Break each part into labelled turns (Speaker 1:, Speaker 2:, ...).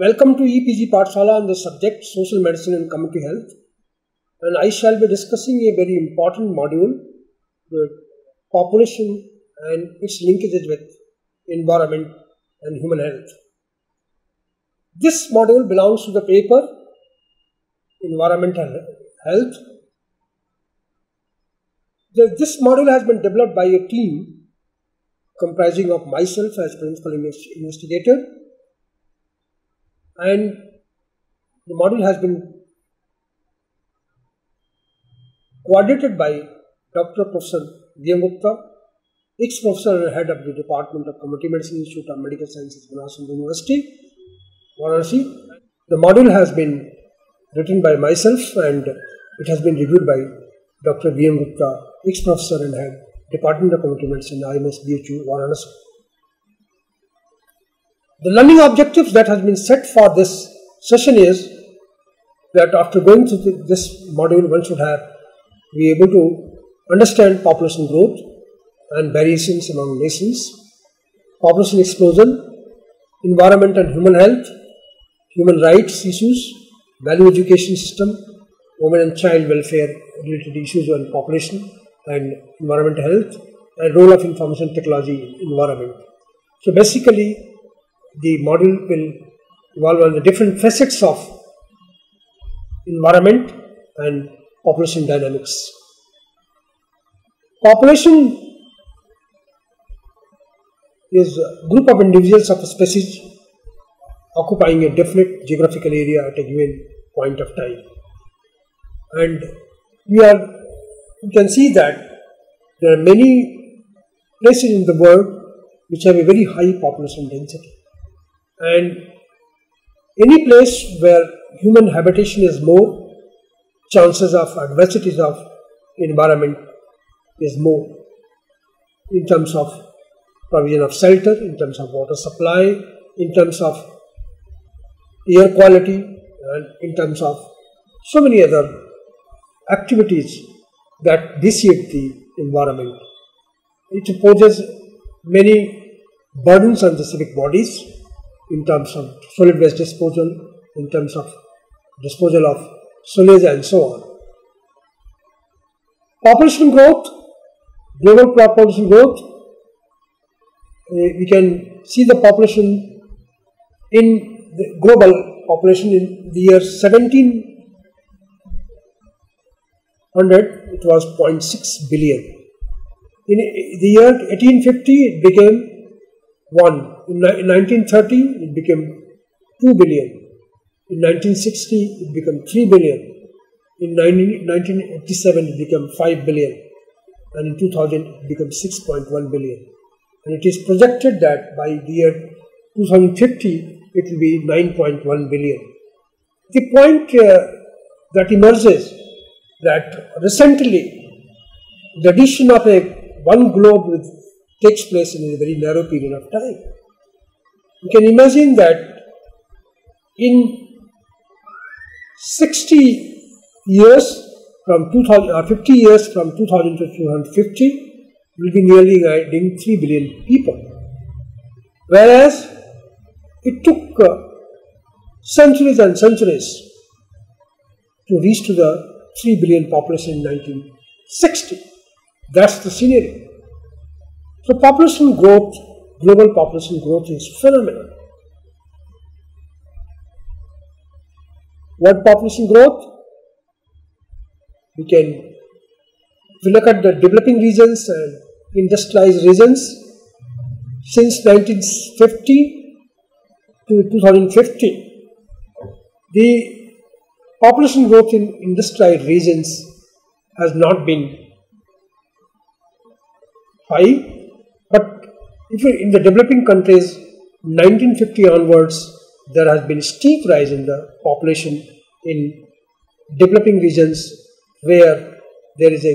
Speaker 1: Welcome to EPG Pathshala on the subject Social Medicine and Community Health, and I shall be discussing a very important module, the population and its linkages with environment and human health. This module belongs to the paper Environmental Health. This module has been developed by a team comprising of myself as principal investigator, and the module has been coordinated by Dr. Professor V.M. Gupta, ex-professor and head of the Department of Community Medicine Institute of Medical Sciences, Urbanisation University, Varanasi. The module has been written by myself and it has been reviewed by Dr. V.M. Gupta, ex-professor and head, Department of Community Medicine, IMS BHU, Varanasi. The learning objectives that has been set for this session is that after going through this module, one should be able to understand population growth and variations among nations, population explosion, environment and human health, human rights issues, value education system, women and child welfare related issues on population and environmental health, and role of information technology in environment. So basically, the module will evolve on the different facets of environment and population dynamics. Population is a group of individuals of a species occupying a definite geographical area at a given point of time. And we can see that there are many places in the world which have a very high population density. And any place where human habitation is more, chances of adversities of environment is more in terms of provision of shelter, in terms of water supply, in terms of air quality, and in terms of so many other activities that vitiate the environment. It poses many burdens on the civic bodies in terms of solid waste disposal, in terms of disposal of sewage and so on. Population growth, global population growth, we can see the population in the global population in the year 1700, it was 0.6 billion. In the year 1850, it became 1. In 1930, it became 2 billion. In 1960, it became 3 billion. In 1987, it became 5 billion. And in 2000, it became 6.1 billion. And it is projected that by the year 2050, it will be 9.1 billion. The point that emerges that recently, the addition of one globe takes place in a very narrow period of time. You can imagine that in 60 years from 50 years from 2000 to 2050, we will be nearly adding 3 billion people. Whereas it took centuries and centuries to reach to the 3 billion population in 1960. That's the scenario. So population growth, global population growth is phenomenal. What population growth? If we look at the developing regions and industrialized regions, since 1950 to 2050, the population growth in industrialized regions has not been high. But if in the developing countries, 1950 onwards, there has been steep rise in the population in developing regions where there is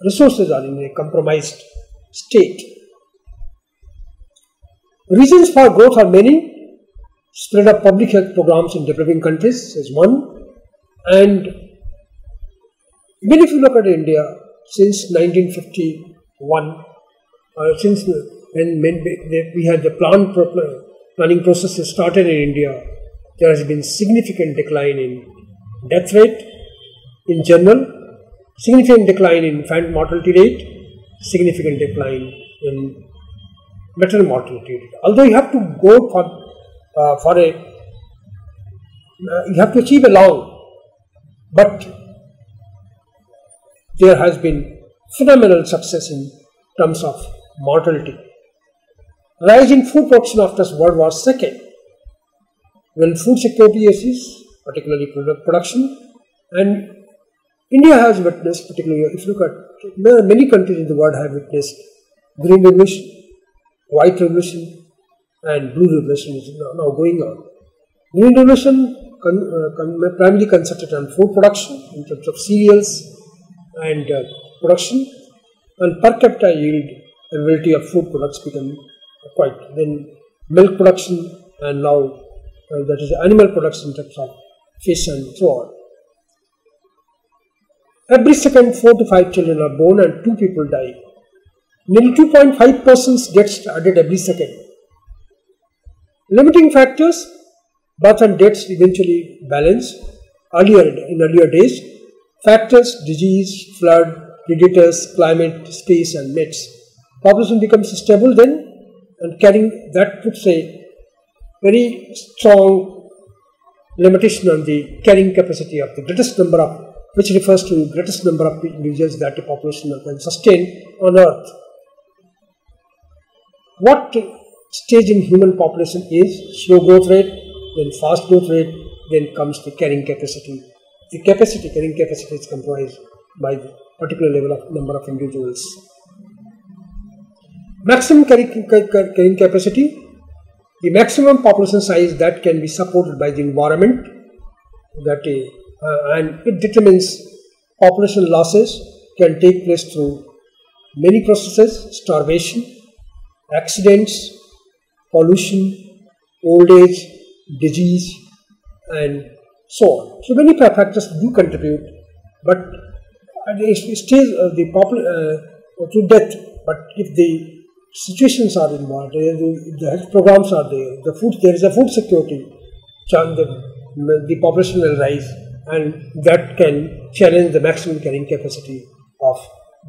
Speaker 1: resources are in a compromised state. Reasons for growth are many. Spread of public health programs in developing countries is one. And even if you look at India, since 1951, since when we had the planning process is started in India, there has been significant decline in death rate in general, significant decline in infant mortality rate, significant decline in maternal mortality rate. Although you have to go you have to achieve a long, but there has been phenomenal success in terms of mortality. Rise in food production after World War II, when food security is particularly production, and India has witnessed, particularly if you look at many countries in the world have witnessed green revolution, white revolution, and blue revolution is now going on. Green revolution primarily concentrated on food production in terms of cereals and production, and per capita yield availability of food products become quite. Then milk production, and now that is animal production in terms of fish and so on. Every second 4 to 5 children are born and 2 people die. Nearly 2.5 persons gets added every second. Limiting factors: birth and deaths eventually balance. In earlier days, factors: disease, flood, predators, climate, space, and mates. Population becomes stable then, and carrying that puts a very strong limitation on the carrying capacity of the greatest number of, which refers to greatest number of individuals that the population can sustain on Earth. What stage in human population is slow growth rate, then fast growth rate, then comes the carrying capacity. The carrying capacity is comprised by the particular level of number of individuals. Maximum carrying capacity, the maximum population size that can be supported by the environment, and it determines population losses can take place through many processes: starvation, accidents, pollution, old age, disease, and so on. So many factors do contribute, but it stays to death. But if the situations are involved, the health programs are there, there is a food security, the population will rise, and that can challenge the maximum carrying capacity of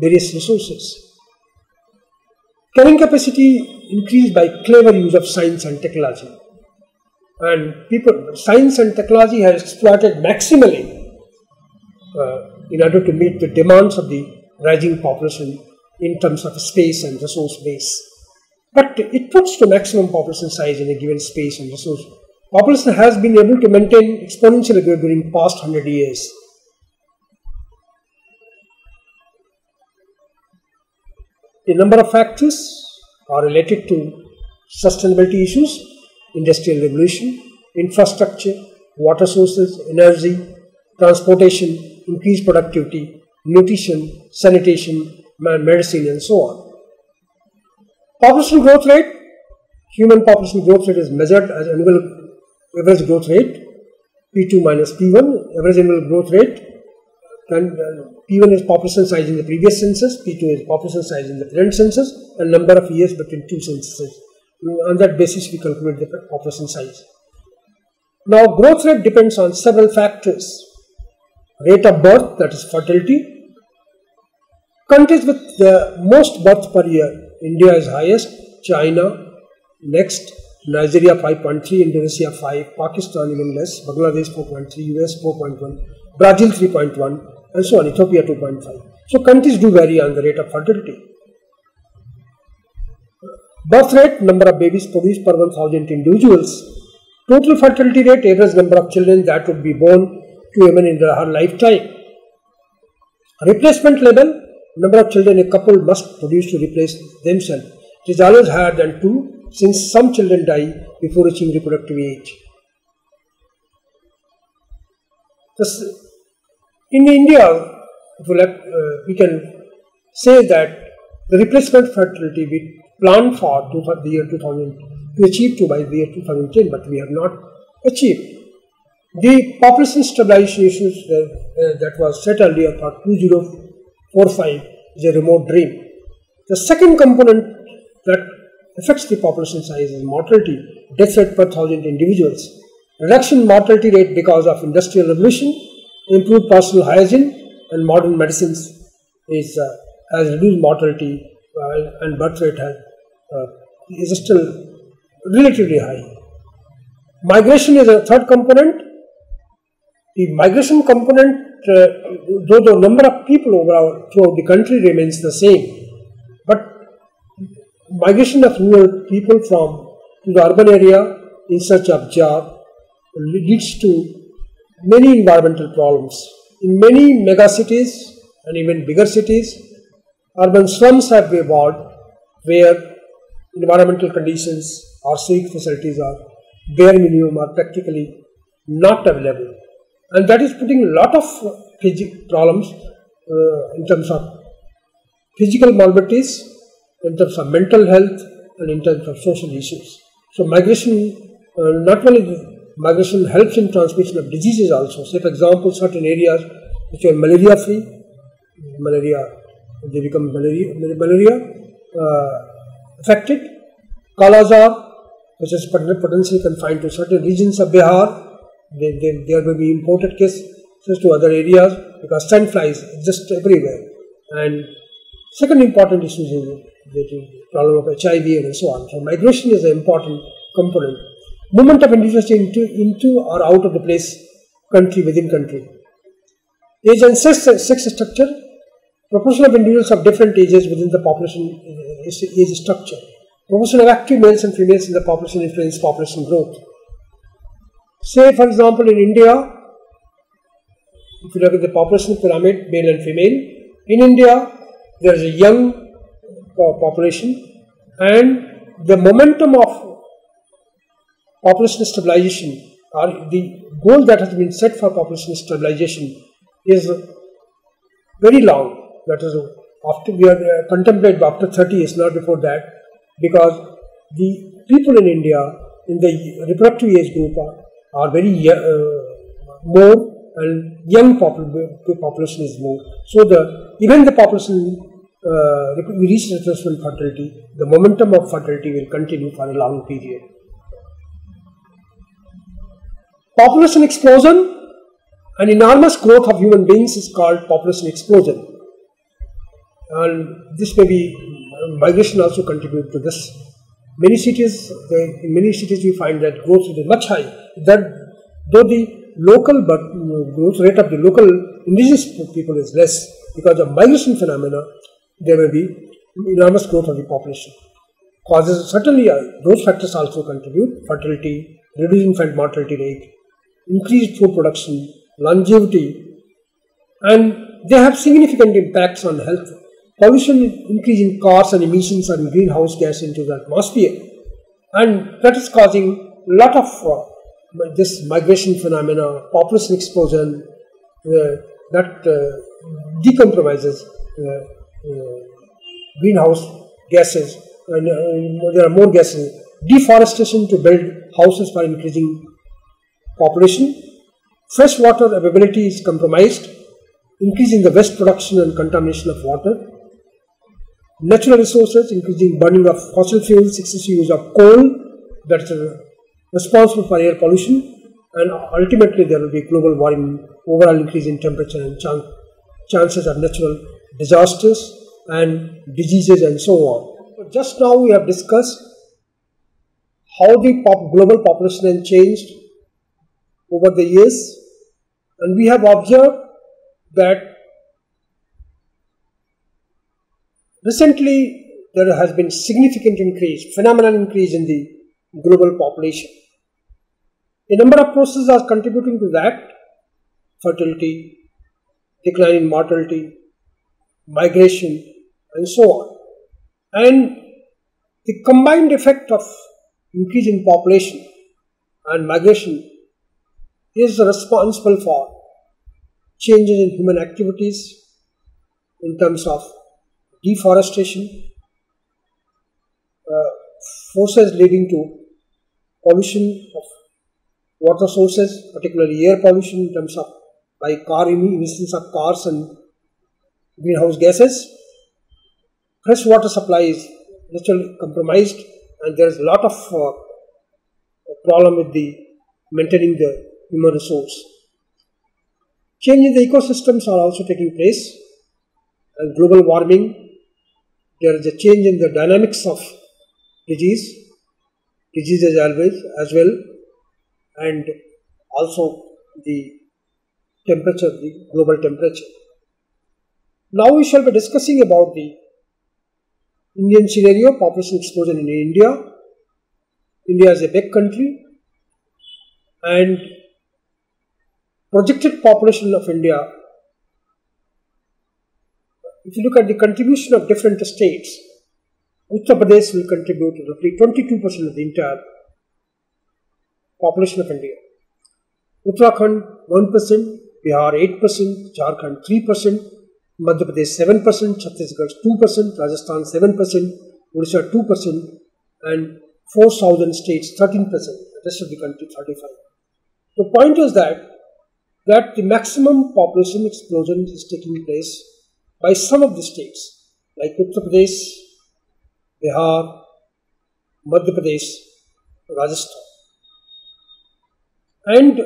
Speaker 1: various resources. Carrying capacity increased by clever use of science and technology, and science and technology has exploited maximally in order to meet the demands of the rising population in terms of space and resource base. But it puts to maximum population size in a given space and resource. Population has been able to maintain exponential growth during past 100 years. A number of factors are related to sustainability issues: industrial revolution, infrastructure, water sources, energy, transportation, increased productivity, nutrition, sanitation, medicine, and so on. Population growth rate: human population growth rate is measured as annual average growth rate, P2 minus P1. Average annual growth rate, P1 is population size in the previous census, P2 is population size in the current census, and number of years between two censuses. On that basis, we calculate the population size. Now, growth rate depends on several factors: rate of birth, that is fertility. Countries with the most birth per year: India is highest, China next, Nigeria 5.3, Indonesia 5, Pakistan even less, Bangladesh 4.3, US 4.1, Brazil 3.1, and so on, Ethiopia 2.5. So countries do vary on the rate of fertility. Birth rate: number of babies produced per 1,000 individuals. Total fertility rate: average number of children that would be born to women in her lifetime. Replacement level: number of children a couple must produce to replace themselves. It is always higher than 2, since some children die before reaching reproductive age. In India, we can say that the replacement fertility we planned for the year 2000 to achieve by the year 2010, but we have not achieved. The population stabilization issues that was set earlier for 2045 is a remote dream. The second component that affects the population size is mortality, death rate per 1,000 individuals. Reduction in mortality rate because of industrial revolution, improved personal hygiene and modern medicines has reduced mortality and birth rate is still relatively high. Migration is a third component. The migration component, though the number of people overall throughout the country remains the same, but migration of rural people to the urban area in search of job leads to many environmental problems. In many megacities and even bigger cities, urban slums have evolved where environmental conditions or civic facilities are bare minimum or practically not available. And that is putting a lot of problems in terms of physical maladies, in terms of mental health, and in terms of social issues. So migration, not only migration helps in transmission of diseases also. Say for example, certain areas which are malaria free, they become malaria affected. Kala-Azar, which is potentially confined to certain regions of Bihar, there may be imported cases to other areas because sand flies exist everywhere. And second important issue is the problem of HIV and so on. So migration is an important component. Movement of individuals into or out of the place, country within country. Age and sex structure. Proportion of individuals of different ages within the population age structure. Proportion of active males and females in the population influence population growth. Say for example in India, if you look at the population pyramid, male and female, in India there is a young population and the momentum of population stabilization or the goal that has been set for population stabilization is very long. That is, after we are contemplated after 30 years, not before that, because the people in India in the reproductive age group are very more and young population is more. So even the population we reach replacement fertility, the momentum of fertility will continue for a long period. Population explosion, an enormous growth of human beings is called population explosion. And this may be migration also contribute to this. In many cities we find that growth is much high. That though the local growth rate of the local indigenous people is less, because of migration phenomena, there may be enormous growth of the population. Causes certainly those factors also contribute: fertility, reduced infant mortality rate, increased food production, longevity, and they have significant impacts on health. Pollution, increase in cars and emissions and greenhouse gas into the atmosphere, and that is causing a lot of this migration phenomena, population explosion, that decompromises greenhouse gases, and there are more gases. Deforestation to build houses for increasing population. Fresh water availability is compromised, increasing the waste production and contamination of water. Natural resources, increasing burning of fossil fuels, excessive use of coal, that is responsible for air pollution, and ultimately there will be global warming, overall increase in temperature and chances of natural disasters and diseases and so on. Just now we have discussed how the global population has changed over the years, and we have observed that recently there has been significant increase, phenomenal increase in the global population. A number of processes are contributing to that: fertility, decline in mortality, migration, and so on. And the combined effect of increase in population and migration is responsible for changes in human activities in terms of deforestation, forces leading to pollution of water sources, particularly air pollution in terms of by car emissions of cars and greenhouse gases. Fresh water supply is naturally compromised and there is a lot of problem with the maintaining the human resource. Change in the ecosystems are also taking place, and global warming, there is a change in the dynamics of diseases as well, and also the temperature, the global temperature. Now we shall be discussing about the Indian scenario, population explosion in India. India is a big country, and projected population of India, if you look at the contribution of different states, Uttar Pradesh will contribute roughly 22% of the entire population of India. Uttarakhand 1%, Bihar 8%, Jharkhand 3%, Madhya Pradesh 7%, Chhattisgarh 2%, Rajasthan 7%, Odisha 2%, and 4 southern states 13%, the rest of the country 35%. The point is that the maximum population explosion is taking place by some of the states like Uttar Pradesh, Bihar, Madhya Pradesh, Rajasthan. And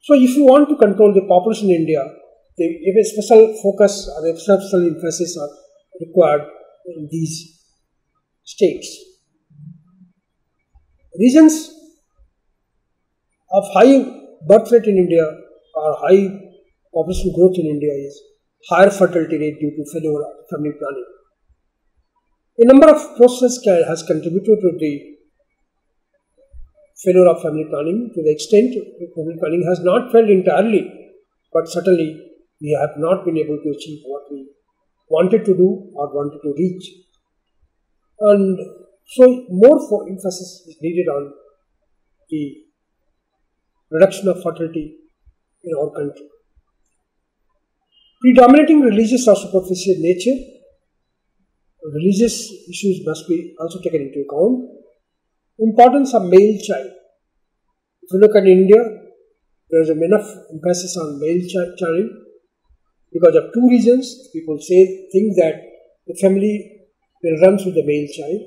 Speaker 1: so if you want to control the population in India, if a special focus or a special emphasis are required in these states. Reasons of high birth rate in India or high population growth in India is higher fertility rate due to failure of family planning. A number of processes has contributed to the failure of family planning to the extent family planning has not failed entirely, but certainly we have not been able to achieve what we wanted to do or wanted to reach. And so more emphasis is needed on the reduction of fertility in our country. Predominating religious or superficial nature, religious issues must be also taken into account. Importance of male child. If you look at India, there is enough emphasis on male child because of two reasons. People think that the family will run through the male child,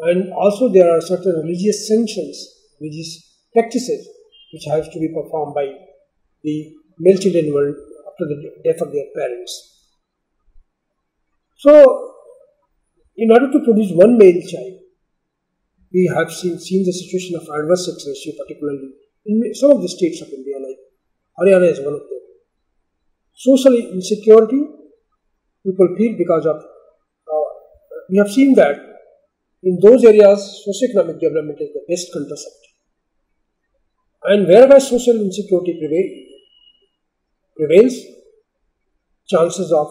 Speaker 1: and also there are certain religious sanctions, religious practices which have to be performed by the male children after the death of their parents. So, in order to produce one male child, we have seen the situation of adverse sex ratio, particularly in some of the states of India, like Haryana is one of them. Social insecurity, people feel because of, we have seen that in those areas, socioeconomic development is the best contraceptive. And wherever social insecurity prevails, chances of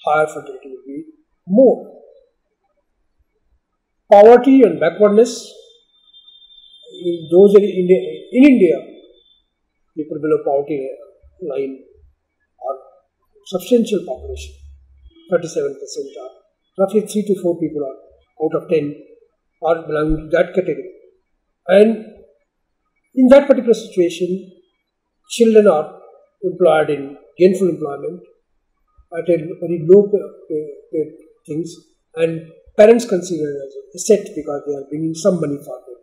Speaker 1: higher fertility will be more. Poverty and backwardness in those in India, people below poverty line are substantial population. 37% are roughly 3 to 4 people are out of 10 are belonging to that category. And in that particular situation, children are employed in gainful employment at a very low things, and parents consider it as an asset because they are bringing some money for them.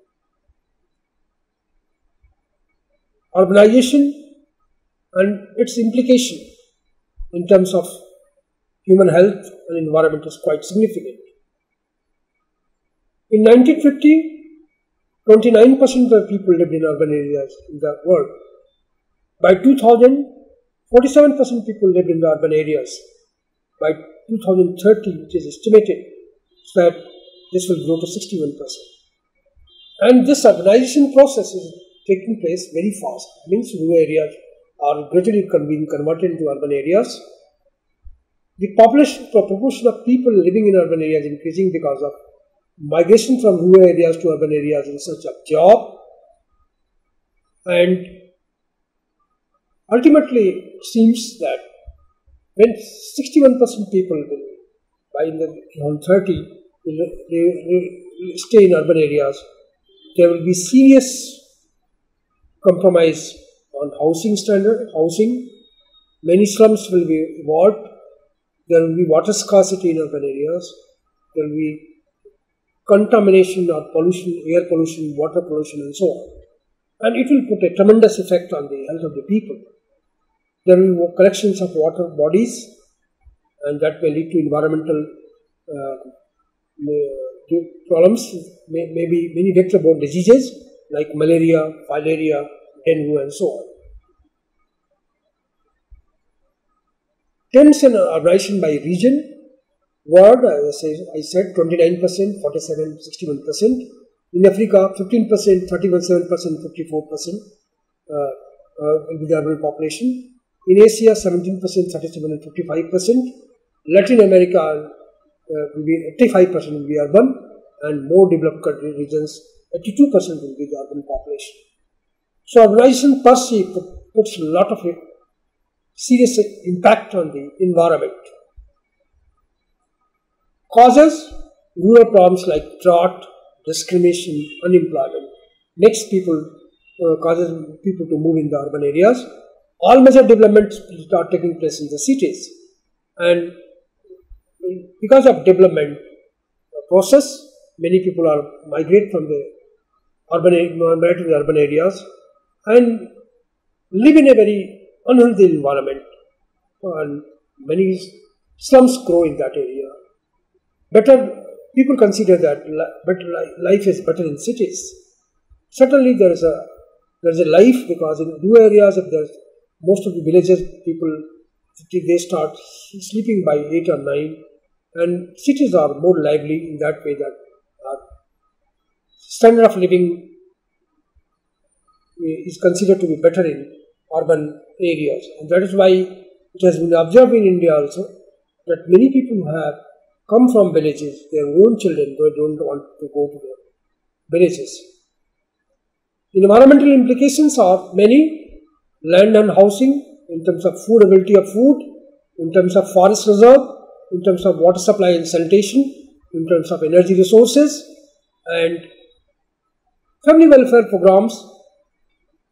Speaker 1: Urbanization and its implication in terms of human health and environment is quite significant. In 1950, 29% of the people lived in urban areas in the world. By 2000, 47% people lived in the urban areas. By 2030, which is estimated that this will grow to 61%. And this urbanization process is taking place very fast. It means rural areas are gradually being converted into urban areas. The proportion of people living in urban areas is increasing because of migration from rural areas to urban areas in search of job, and ultimately it seems that when 61% people will, by the 2030 will stay in urban areas, there will be serious compromise on housing standard, many slums will be evolved, there will be water scarcity in urban areas, there will be contamination or pollution, air pollution, water pollution and so on. And it will put a tremendous effect on the health of the people. There will be collections of water bodies, and that may lead to environmental problems, maybe many vector-borne diseases like malaria, filaria, dengue and so on. Trends in urbanization by region. World, as I said, 29%, 47%, 61%. In Africa, 15%, 31%, 54% with the urban population. In Asia, 17%, 37% and 55%. Latin America will be 85% will be urban, and more developed country regions, 82% will be the urban population. So urbanization per se puts a lot of serious impact on the environment. Causes rural problems like drought, discrimination, unemployment, causes people to move in the urban areas. All major developments start taking place in the cities, and because of development process, many people are migrate from the urban areas and live in a very unhealthy environment, and many slums grow in that area. People consider that life is better in cities. Certainly there is a life, because in rural areas, most of the villages people, they start sleeping by 8 or 9, and cities are more lively in that way, that standard of living is considered to be better in urban areas. And that is why it has been observed in India also that many people who have come from villages, their own children don't want to go to the villages. Environmental implications are many: land and housing, in terms of affordability of food, in terms of forest reserve, in terms of water supply and sanitation, in terms of energy resources, and family welfare programs.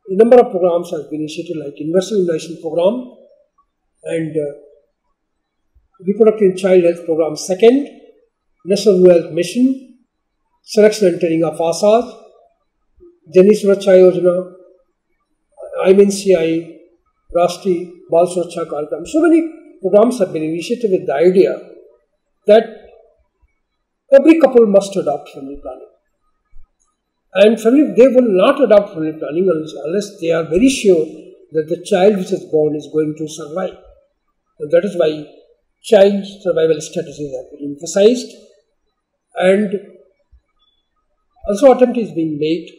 Speaker 1: A number of programs have been initiated, like Universal Immunization Program and Reproductive and Child Health Program 2nd, National Rural Health Mission, Selection and Training of ASAs, Jani Suraksha Yojana, IMNCI, Rashtriya Bal Suraksha Karyakram. So many programs have been initiated with the idea that every couple must adopt family planning. And they will not adopt family planning unless they are very sure that the child which is born is going to survive. And that is why child survival strategies have been emphasized, and also attempt is being made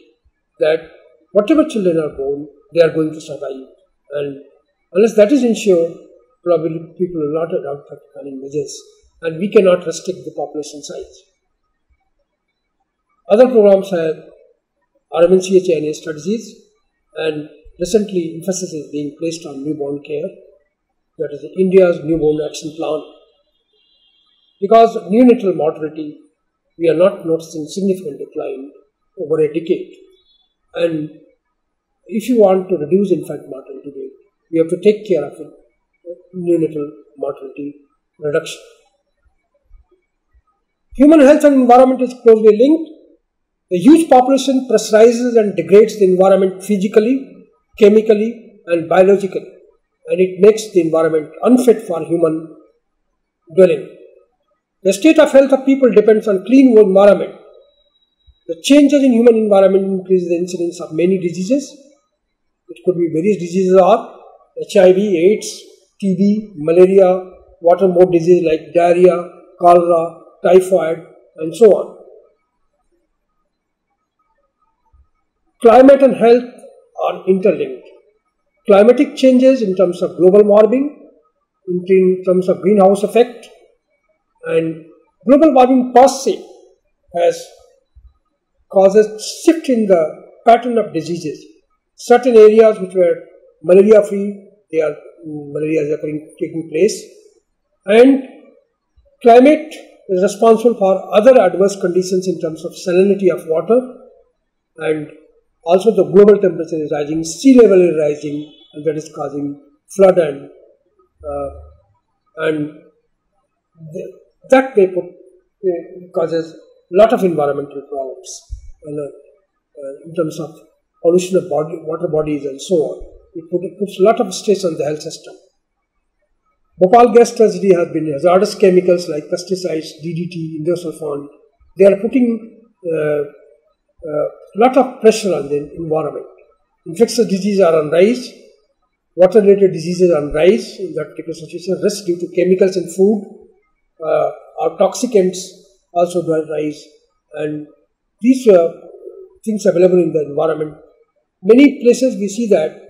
Speaker 1: that whatever children are born, they are going to survive. And unless that is ensured, probably people will not adopt family planning measures, and we cannot restrict the population size. Other programs have RMNCHNA strategies, and recently emphasis is being placed on newborn care. That is India's newborn action plan. Because neonatal mortality, we are not noticing significant decline over a decade. And if you want to reduce infant mortality rate, we have to take care of neonatal mortality reduction. Human health and environment is closely linked. A huge population pressurizes and degrades the environment physically, chemically, and biologically, and it makes the environment unfit for human dwelling. The state of health of people depends on clean environment. The changes in human environment increase the incidence of many diseases. It could be various diseases are HIV, AIDS, TB, malaria, waterborne disease like diarrhea, cholera, typhoid, and so on. Climate and health are interlinked. Climatic changes in terms of global warming, in terms of greenhouse effect, and global warming per se has caused a shift in the pattern of diseases. Certain areas which were malaria free, malaria is taking place, and climate is responsible for other adverse conditions in terms of salinity of water, and also the global temperature is rising, sea level is rising, and that is causing flood and that may causes lot of environmental problems in terms of pollution of water bodies and so on. It puts a lot of stress on the health system. Bhopal gas tragedy has been hazardous chemicals like pesticides, DDT, endosulfan. They are putting a lot of pressure on the environment. Infectious diseases are on rise. Water-related diseases are on rise in that particular situation. Risk due to chemicals in food or toxicants also rise. And these things available in the environment. Many places we see that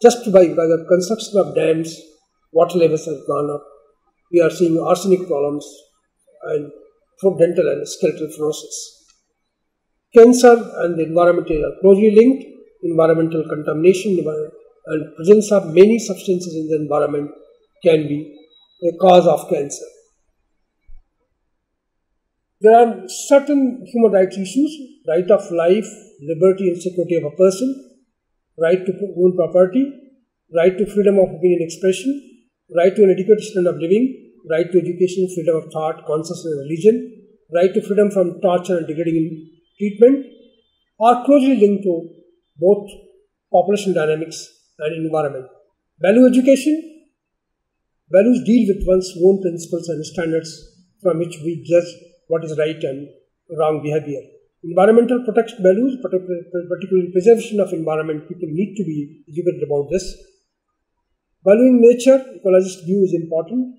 Speaker 1: just by the construction of dams, water levels have gone up. We are seeing arsenic problems and dental and skeletal fluorosis. Cancer and the environment are closely linked. Environmental contamination and presence of many substances in the environment can be a cause of cancer. There are certain human rights issues: right of life, liberty and security of a person, right to own property, right to freedom of opinion expression, right to an adequate standard of living, right to education, freedom of thought, conscience and religion, right to freedom from torture and degrading treatment are closely linked to both population dynamics and environment. Value education. Values deal with one's own principles and standards from which we judge what is right and wrong behavior. Environmental protection values, particularly preservation of environment, people need to be educated about this. Valuing nature, ecologist view is important.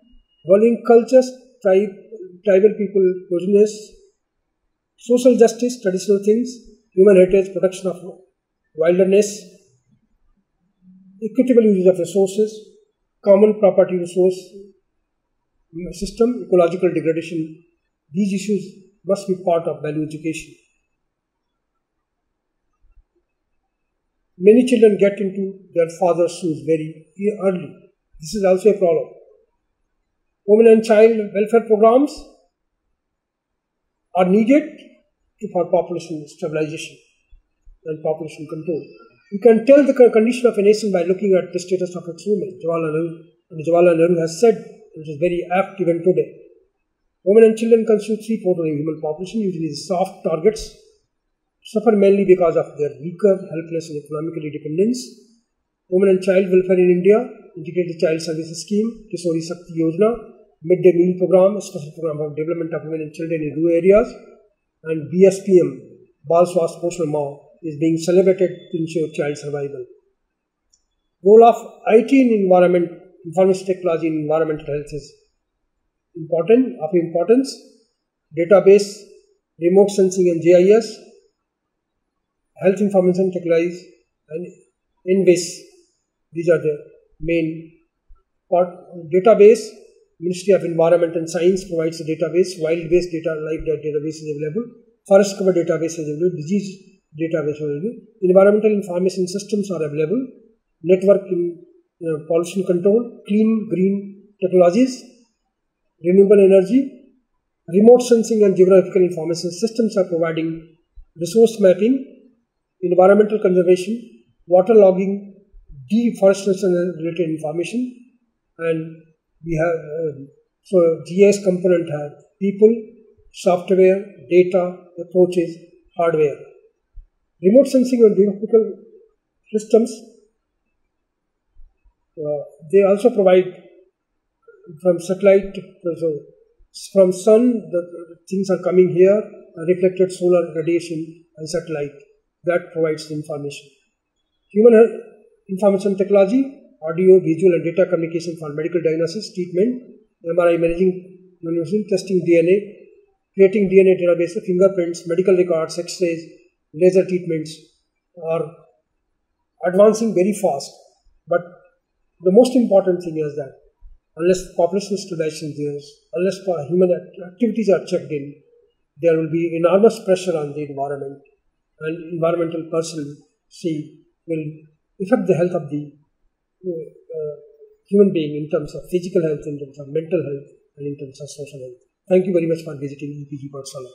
Speaker 1: Valuing cultures, tribal people, closeness, social justice, traditional things, human heritage, protection of wilderness, equitable use of resources, common property resource system, ecological degradation. These issues must be part of value education. Many children get into their father's shoes very early. This is also a problem. Women and child welfare programs are needed for population stabilization and population control. You can tell the condition of a nation by looking at the status of its women. Jawaharlal Nehru has said, which is very apt even today. Women and children constitute 3/4 of the human population. Usually the soft targets suffer mainly because of their weaker, helpless and economically dependence. Women and child welfare in India, Integrated Child Services Scheme, Kisori Shakti Yojana, Midday Meal Program, Special Program for Development of Women and Children in Rural Areas, and BSPM, Bal Swasth Poshan Ma, is being celebrated to ensure child survival. Role of IT in environment, information technology in environmental health is of importance. Database, remote sensing and GIS, health information technologies and INVIS. These are the main part. Database, Ministry of Environment and Science provides a database. Wild-based data, life database is available. Forest cover database is available. Disease database is available. Environmental information systems are available. Network in pollution control, clean green technologies, renewable energy, remote sensing and geographical information systems are providing resource mapping, environmental conservation, water logging, deforestation related information, and we have so GIS component have people, software, data, approaches, hardware. Remote sensing and geographical systems, they also provide from satellite, so from sun, the things are coming here, reflected solar radiation and satellite, that provides the information. Human health information technology, audio, visual and data communication for medical diagnosis, treatment, MRI imaging, testing DNA, creating DNA database, fingerprints, medical records, X-rays, laser treatments are advancing very fast. But the most important thing is that unless population stabilization is there, unless human activities are checked in, there will be enormous pressure on the environment, and environmental person will affect the health of the human being in terms of physical health, in terms of mental health, and in terms of social health. Thank you very much for visiting EPG Pathshala.